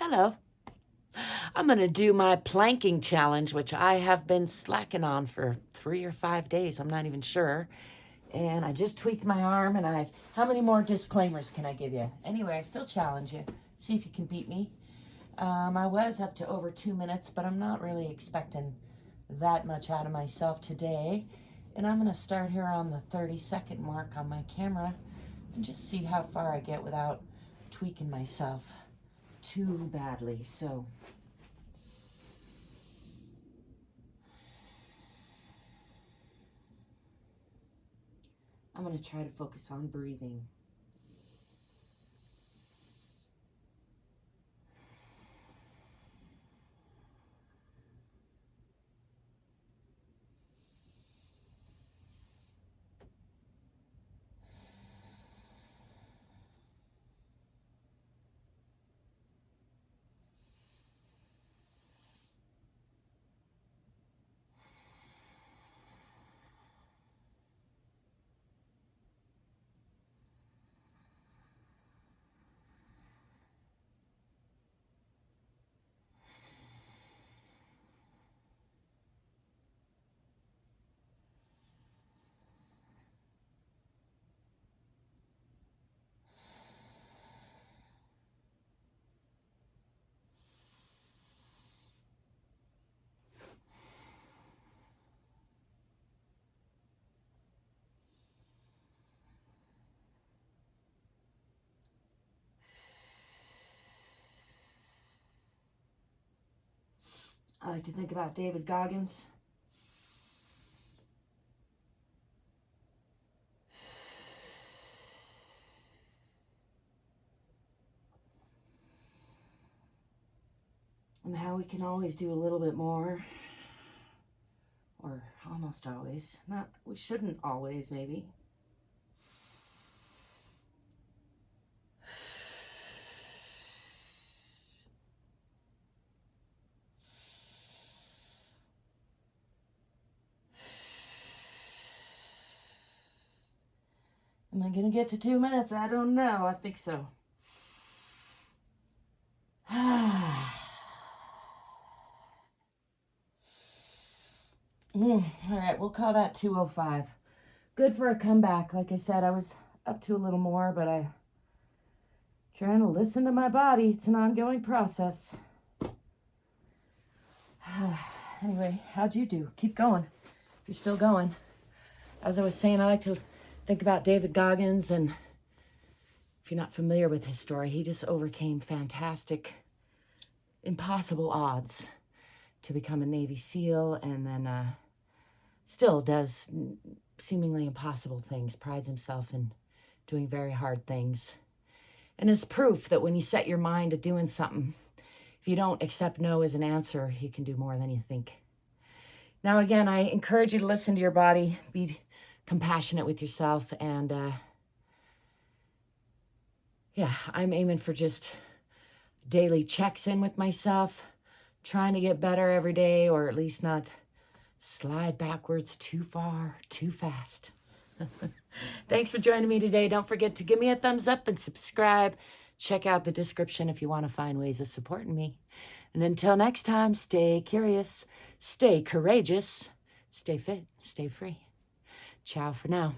Hello. I'm going to do my planking challenge, which I have been slacking on for 3 or 5 days. I'm not even sure. And I just tweaked my arm, and how many more disclaimers can I give you? Anyway, I still challenge you. See if you can beat me. I was up to over 2 minutes, but I'm not really expecting that much out of myself today. And I'm going to start here on the 30-second mark on my camera and just see how far I get without tweaking myself too badly. So I'm going to try to focus on breathing. I like to think about David Goggins. And how we can always do a little bit more. Or almost always. We shouldn't always, maybe. Am I going to get to 2 minutes? I don't know. I think so. All right, we'll call that 2:05. Good for a comeback. Like I said, I was up to a little more, but I'm trying to listen to my body. It's an ongoing process. Anyway, how'd you do? Keep going if you're still going. As I was saying, I like to think about David Goggins, and if you're not familiar with his story, he just overcame fantastic, impossible odds to become a Navy SEAL, and then still does seemingly impossible things, prides himself in doing very hard things, and is proof that when you set your mind to doing something, if you don't accept no as an answer, you can do more than you think. Now, again, I encourage you to listen to your body, be compassionate with yourself, and yeah, I'm aiming for just daily checks in with myself, trying to get better every day, or at least not slide backwards too far, too fast. Thanks for joining me today. Don't forget to give me a thumbs up and subscribe. Check out the description if you want to find ways of supporting me. And until next time, stay curious, stay courageous, stay fit, stay free. Ciao for now.